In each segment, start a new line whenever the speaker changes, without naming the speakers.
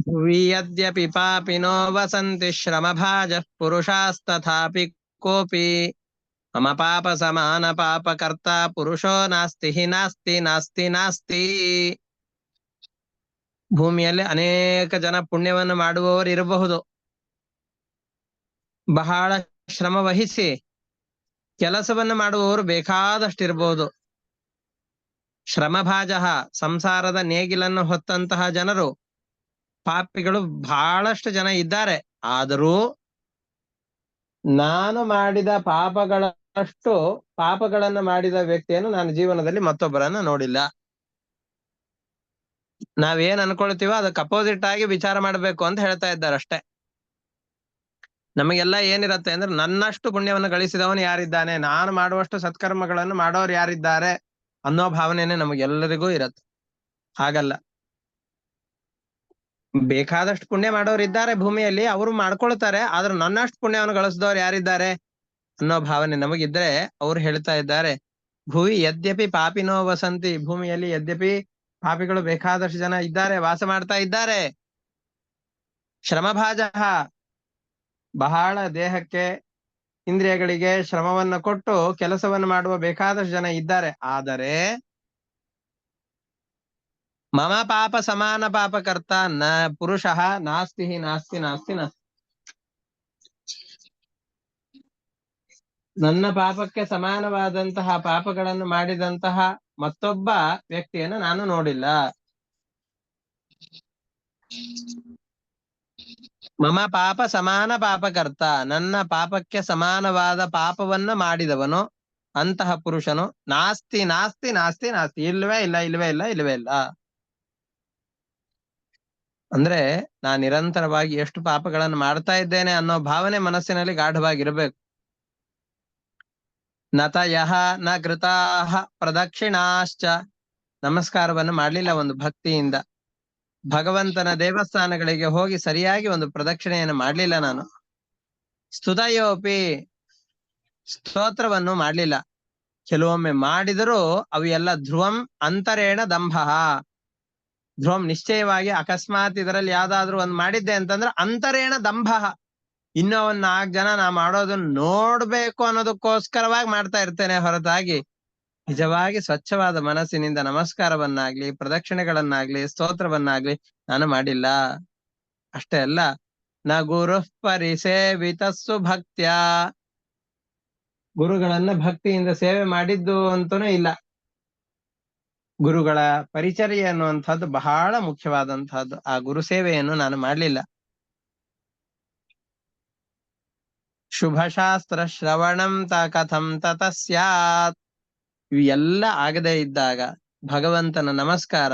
ಭುವಿ ಯದ್ಯಪಿ ಪಾಪಿನೋ ವಸಂತಿ ಶ್ರಮಭಾಜಃ ಪುರುಷಾಸ್ತಥಾಪಿ ಕೋಪಿ ಮಮ ಪಾಪ ಸಮಾನ ಪಾಪಕರ್ತ ಪುರುಷೋ ನಾಸ್ತಿ ಹಿ ನಾಸ್ತಿ ನಾಸ್ತಿ ನಾಸ್ತಿ. ಭೂಮಿಯಲ್ಲಿ ಅನೇಕ ಜನ ಪುಣ್ಯವನ್ನು ಮಾಡುವವರು ಇರಬಹುದು, ಬಹಳ ಶ್ರಮ ವಹಿಸಿ ಕೆಲಸವನ್ನು ಮಾಡುವವರು ಬೇಕಾದಷ್ಟಿರಬಹುದು. ಶ್ರಮಭಾಜ ಸಂಸಾರದ ನೇಗಿಲನ್ನು ಹೊತ್ತಂತಹ ಜನರು, ಪಾಪಿಗಳು ಬಹಳಷ್ಟು ಜನ ಇದ್ದಾರೆ. ಆದರೂ ನಾನು ಮಾಡಿದ ಪಾಪಗಳಷ್ಟು ಪಾಪಗಳನ್ನು ಮಾಡಿದ ವ್ಯಕ್ತಿಯನ್ನು ನಾನು ಜೀವನದಲ್ಲಿ ಮತ್ತೊಬ್ಬರನ್ನ ನೋಡಿಲ್ಲ. ನಾವೇನ್ ಅನ್ಕೊಳ್ತೀವೋ ಅದಕ್ಕೆ ಅಪೋಸಿಟ್ ಆಗಿ ವಿಚಾರ ಮಾಡ್ಬೇಕು ಅಂತ ಹೇಳ್ತಾ ಇದ್ದಾರೆ ಅಷ್ಟೇ. ನಮಗೆಲ್ಲ ಏನಿರತ್ತೆ ಅಂದ್ರೆ, ನನ್ನಷ್ಟು ಪುಣ್ಯವನ್ನು ಗಳಿಸಿದವನು ಯಾರಿದ್ದಾನೆ, ನಾನು ಮಾಡುವಷ್ಟು ಸತ್ಕರ್ಮಗಳನ್ನು ಮಾಡೋರು ಯಾರಿದ್ದಾರೆ ಅನ್ನೋ ಭಾವನೆನೇ ನಮಗೆಲ್ಲರಿಗೂ ಇರತ್ತೆ. ಹಾಗಲ್ಲ, ಬೇಕಾದಷ್ಟು ಪುಣ್ಯ ಮಾಡೋರು ಇದ್ದಾರೆ ಭೂಮಿಯಲ್ಲಿ, ಅವರು ಮಾಡ್ಕೊಳ್ತಾರೆ. ಆದ್ರೆ ನನ್ನಷ್ಟು ಪುಣ್ಯವನ್ನು ಗಳಿಸಿದವ್ರು ಯಾರಿದ್ದಾರೆ ಅನ್ನೋ ಭಾವನೆ ನಮಗಿದ್ರೆ, ಅವ್ರು ಹೇಳ್ತಾ ಇದ್ದಾರೆ, ಭೂವಿ ಯದ್ಯಪಿ ಪಾಪಿನೋ ವಸಂತಿ, ಭೂಮಿಯಲ್ಲಿ ಯದ್ಯಪಿ ಪಾಪಿಗಳು ಬೇಕಾದಷ್ಟು ಜನ ಇದ್ದಾರೆ, ವಾಸ ಮಾಡ್ತಾ ಇದ್ದಾರೆ. ಶ್ರಮಭಾಜ ಬಹಳ ದೇಹಕ್ಕೆ ಇಂದ್ರಿಯಗಳಿಗೆ ಶ್ರಮವನ್ನು ಕೊಟ್ಟು ಕೆಲಸವನ್ನು ಮಾಡುವ ಬೇಕಾದಷ್ಟು ಜನ ಇದ್ದಾರೆ. ಆದರೆ ಮಮ ಪಾಪ ಸಮಾನ ಪಾಪಕರ್ತ ನ ಪುರುಷಃ ನಾಸ್ತಿ ನಾಸ್ತಿ ನಾಸ್ತಿ ನಾಸ್ತಿ. ನನ್ನ ಪಾಪಕ್ಕೆ ಸಮಾನವಾದಂತಹ ಪಾಪಗಳನ್ನು ಮಾಡಿದಂತಹ ಮತ್ತೊಬ್ಬ ವ್ಯಕ್ತಿಯನ್ನು ನಾನು ನೋಡಿಲ್ಲ. ಮಮ ಪಾಪ ಸಮಾನ ಪಾಪಕರ್ತ, ನನ್ನ ಪಾಪಕ್ಕೆ ಸಮಾನವಾದ ಪಾಪವನ್ನ ಮಾಡಿದವನು, ಅಂತಹ ಪುರುಷನು ನಾಸ್ತಿ ನಾಸ್ತಿ ನಾಸ್ತಿ ನಾಸ್ತಿ, ಇಲ್ವೇ ಇಲ್ಲ ಇಲ್ವೇ ಇಲ್ಲ ಇಲ್ವೇ ಇಲ್ಲ. ಅಂದ್ರೆ ನಾನು ನಿರಂತರವಾಗಿ ಎಷ್ಟು ಪಾಪಗಳನ್ನು ಮಾಡ್ತಾ ಇದ್ದೇನೆ ಅನ್ನೋ ಭಾವನೆ ಮನಸ್ಸಿನಲ್ಲಿ ಗಾಢವಾಗಿರ್ಬೇಕು. ನತಯಃ ನ ಕೃತಾಃ ಪ್ರದಕ್ಷಿಣಾಶ್ಚ, ನಮಸ್ಕಾರವನ್ನು ಮಾಡ್ಲಿಲ್ಲ ಒಂದು ಭಕ್ತಿಯಿಂದ, ಭಗವಂತನ ದೇವಸ್ಥಾನಗಳಿಗೆ ಹೋಗಿ ಸರಿಯಾಗಿ ಒಂದು ಪ್ರದಕ್ಷಿಣೆಯನ್ನು ಮಾಡ್ಲಿಲ್ಲ ನಾನು. ಸ್ತುತಯೋಪಿ, ಸ್ತೋತ್ರವನ್ನು ಮಾಡ್ಲಿಲ್ಲ. ಕೆಲವೊಮ್ಮೆ ಮಾಡಿದರೂ ಅವು ಎಲ್ಲ ಧ್ರುವಂ ಅಂತರೇಣ ದಂಭ, ಧ್ರುವಂ ನಿಶ್ಚಯವಾಗಿ ಅಕಸ್ಮಾತ್ ಇದರಲ್ಲಿ ಯಾವ್ದಾದ್ರು ಒಂದು ಮಾಡಿದ್ದೆ ಅಂತಂದ್ರೆ ಅಂತರೇಣ ದಂಭ, ಇನ್ನೂ ಒಂದ್ 4 ಜನ ನಾ ಮಾಡೋದನ್ನ ನೋಡ್ಬೇಕು ಅನ್ನೋದಕ್ಕೋಸ್ಕರವಾಗಿ ಮಾಡ್ತಾ ಇರ್ತೇನೆ ಹೊರತಾಗಿ ನಿಜವಾಗಿ ಸ್ವಚ್ಛವಾದ ಮನಸ್ಸಿನಿಂದ ನಮಸ್ಕಾರವನ್ನಾಗ್ಲಿ ಪ್ರದಕ್ಷಿಣೆಗಳನ್ನಾಗ್ಲಿ ಸ್ತೋತ್ರವನ್ನಾಗ್ಲಿ ನಾನು ಮಾಡಿಲ್ಲ. ಅಷ್ಟೇ ಅಲ್ಲ, ನ ಗುರು ಪರಿಸೇವಿತಸ್ಸು ಭಕ್ತ್ಯ, ಗುರುಗಳನ್ನ ಭಕ್ತಿಯಿಂದ ಸೇವೆ ಮಾಡಿದ್ದು ಅಂತನೂ ಇಲ್ಲ. ಗುರುಗಳ ಪರಿಚರ್ಯ ಅನ್ನುವಂಥದ್ದು ಬಹಳ ಮುಖ್ಯವಾದಂತಹದ್ದು. ಆ ಗುರು ಸೇವೆಯನ್ನು ನಾನು ಮಾಡ್ಲಿಲ್ಲ. ಶುಭಶಾಸ್ತ್ರ ಶ್ರವಣಂ ಕಥಂ ತತ ಸ್ಯಾತ್, ಇವೆಲ್ಲ ಆಗದೆ ಇದ್ದಾಗ, ಭಗವಂತನ ನಮಸ್ಕಾರ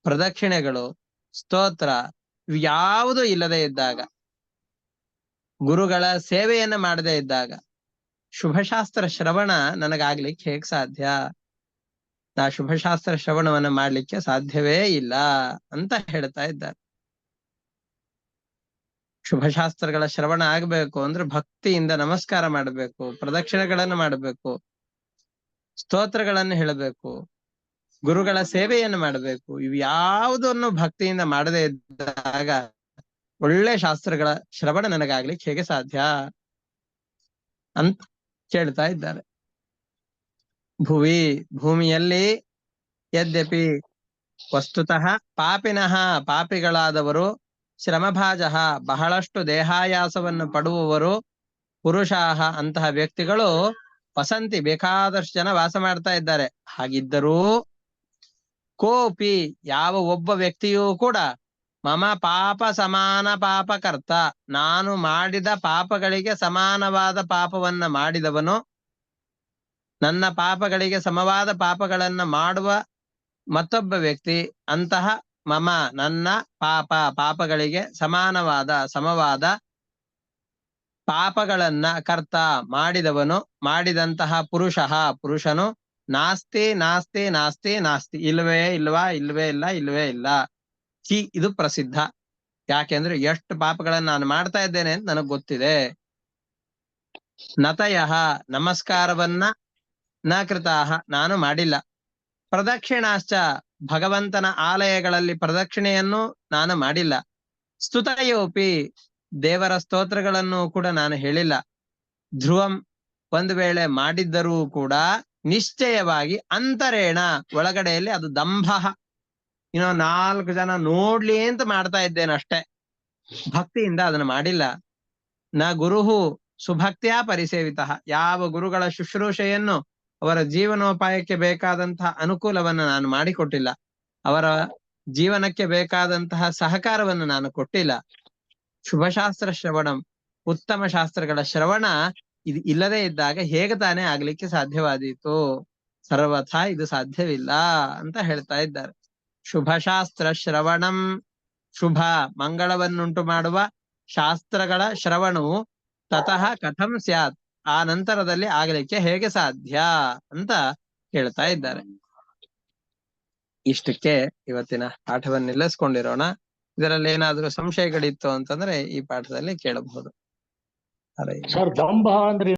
ಪ್ರದಕ್ಷಿಣೆಗಳು ಸ್ತೋತ್ರ ಯಾವುದು ಇಲ್ಲದೆ ಇದ್ದಾಗ, ಗುರುಗಳ ಸೇವೆಯನ್ನ ಮಾಡದೇ ಇದ್ದಾಗ ಶುಭಶಾಸ್ತ್ರ ಶ್ರವಣ ನನಗಾಗ್ಲಿಕ್ಕೆ ಹೇಗ್ ಸಾಧ್ಯ? ನಾ ಶುಭಶಾಸ್ತ್ರ ಶ್ರವಣವನ್ನ ಮಾಡ್ಲಿಕ್ಕೆ ಸಾಧ್ಯವೇ ಇಲ್ಲ ಅಂತ ಹೇಳ್ತಾ ಇದ್ದಾರೆ. ಶುಭಶಾಸ್ತ್ರಗಳ ಶ್ರವಣ ಆಗ್ಬೇಕು ಅಂದ್ರೆ ಭಕ್ತಿಯಿಂದ ನಮಸ್ಕಾರ ಮಾಡಬೇಕು, ಪ್ರದಕ್ಷಿಣೆಗಳನ್ನು ಮಾಡಬೇಕು, ಸ್ತೋತ್ರಗಳನ್ನು ಹೇಳಬೇಕು, ಗುರುಗಳ ಸೇವೆಯನ್ನು ಮಾಡಬೇಕು. ಇವು ಯಾವುದನ್ನು ಭಕ್ತಿಯಿಂದ ಮಾಡದೇ ಇದ್ದಾಗ ಒಳ್ಳೆ ಶಾಸ್ತ್ರಗಳ ಶ್ರವಣ ನನಗಾಗ್ಲಿಕ್ಕೆ ಹೇಗೆ ಸಾಧ್ಯ ಅಂತ ಕೇಳ್ತಾ ಇದ್ದಾರೆ. ಭುವಿ, ಭೂಮಿಯಲ್ಲಿ ಯದ್ಯಪಿ ವಸ್ತುತಃ ಪಾಪಿನಃ, ಪಾಪಿಗಳಾದವರು, ಶ್ರಮಭಾಜ ಬಹಳಷ್ಟು ದೇಹಾಯಾಸವನ್ನು ಪಡುವವರು, ಪುರುಷಾಹ ಅಂತಹ ವ್ಯಕ್ತಿಗಳು ವಸಂತಿ ಬೇಕಾದಷ್ಟು ಜನ ವಾಸ ಮಾಡ್ತಾ ಇದ್ದಾರೆ. ಹಾಗಿದ್ದರೂ ಕೋಪಿ, ಯಾವ ಒಬ್ಬ ವ್ಯಕ್ತಿಯೂ ಕೂಡ ಮಮ ಪಾಪ ಸಮಾನ ಪಾಪಕರ್ತ, ನಾನು ಮಾಡಿದ ಪಾಪಗಳಿಗೆ ಸಮಾನವಾದ ಪಾಪವನ್ನ ಮಾಡಿದವನು, ನನ್ನ ಪಾಪಗಳಿಗೆ ಸಮವಾದ ಪಾಪಗಳನ್ನ ಮಾಡುವ ಮತ್ತೊಬ್ಬ ವ್ಯಕ್ತಿ, ಅಂತಹ ಮಮ ನನ್ನ ಪಾಪಗಳಿಗೆ ಸಮಾನವಾದ ಸಮವಾದ ಪಾಪಗಳನ್ನ ಕರ್ತ ಮಾಡಿದವನು, ಮಾಡಿದಂತಹ ಪುರುಷನು ನಾಸ್ತಿ ನಾಸ್ತಿ ನಾಸ್ತಿ ನಾಸ್ತಿ, ಇಲ್ವೇ ಇಲ್ವಾ ಇಲ್ವೇ ಇಲ್ಲ ಇಲ್ವೇ ಇಲ್ಲ. ಇದು ಪ್ರಸಿದ್ಧ. ಯಾಕೆಂದ್ರೆ ಎಷ್ಟು ಪಾಪಗಳನ್ನ ನಾನು ಮಾಡ್ತಾ ಇದ್ದೇನೆ ಅಂತ ನನಗ್ ಗೊತ್ತಿದೆ. ನತಯಃ, ನಮಸ್ಕಾರವನ್ನ ನ ಕೃತಾಹ, ನಾನು ಮಾಡಿಲ್ಲ. ಪ್ರದಕ್ಷಿಣಾಶ್ಚ, ಭಗವಂತನ ಆಲಯಗಳಲ್ಲಿ ಪ್ರದಕ್ಷಿಣೆಯನ್ನು ನಾನು ಮಾಡಿಲ್ಲ. ಸ್ತುತಯೋಪಿ, ದೇವರ ಸ್ತೋತ್ರಗಳನ್ನು ಕೂಡ ನಾನು ಹೇಳಿಲ್ಲ. ಧ್ರುವಂ, ಒಂದು ವೇಳೆ ಮಾಡಿದ್ದರೂ ಕೂಡ ನಿಶ್ಚಯವಾಗಿ ಅಂತರೇಣ, ಒಳಗಡೆಯಲ್ಲಿ ಅದು ದಂಭ, ಇನ್ನು 4 ಜನ ನೋಡ್ಲಿ ಅಂತ ಮಾಡ್ತಾ ಇದ್ದೇನೆ ಅಷ್ಟೇ, ಭಕ್ತಿಯಿಂದ ಅದನ್ನು ಮಾಡಿಲ್ಲ. ನ ಗುರುಹು ಸುಭಕ್ತಿಯ ಪರಿಸೇವಿತ, ಯಾವ ಗುರುಗಳ ಶುಶ್ರೂಷೆಯನ್ನು, ಅವರ ಜೀವನೋಪಾಯಕ್ಕೆ ಬೇಕಾದಂತಹ ಅನುಕೂಲವನ್ನು ನಾನು ಮಾಡಿಕೊಟ್ಟಿಲ್ಲ, ಅವರ ಜೀವನಕ್ಕೆ ಬೇಕಾದಂತಹ ಸಹಕಾರವನ್ನು ನಾನು ಕೊಟ್ಟಿಲ್ಲ. ಶುಭಶಾಸ್ತ್ರ ಶ್ರವಣಂ, ಉತ್ತಮ ಶಾಸ್ತ್ರಗಳ ಶ್ರವಣ ಇದು ಇಲ್ಲದೆ ಇದ್ದಾಗ ಹೇಗೆ ತಾನೇ ಆಗ್ಲಿಕ್ಕೆ ಸಾಧ್ಯವಾದೀತು? ಸರ್ವಥಾ ಇದು ಸಾಧ್ಯವಿಲ್ಲ ಅಂತ ಹೇಳ್ತಾ ಇದ್ದಾರೆ. ಶುಭಶಾಸ್ತ್ರ ಶ್ರವಣಂ, ಶುಭ ಮಂಗಳವನ್ನುಂಟು ಮಾಡುವ ಶಾಸ್ತ್ರಗಳ ಶ್ರವಣವು ತತಃ ಕಥಂ ಸ್ಯಾತ್, ಆ ನಂತರದಲ್ಲಿ ಆಗಲಿಕ್ಕೆ ಹೇಗೆ ಸಾಧ್ಯ ಅಂತ ಹೇಳ್ತಾ ಇದ್ದಾರೆ. ಇಷ್ಟಕ್ಕೆ ಇವತ್ತಿನ ಪಾಠವನ್ನು ನಿಲ್ಲಿಸ್ಕೊಂಡಿರೋಣ. ಇದರಲ್ಲಿ ಏನಾದ್ರೂ ಸಂಶಯಗಳಿತ್ತು ಅಂತಂದ್ರೆ ಈ ಪಾಠದಲ್ಲಿ ಕೇಳಬಹುದು.
ಸರ್ ದಂಭ ಅಂದ್ರೆ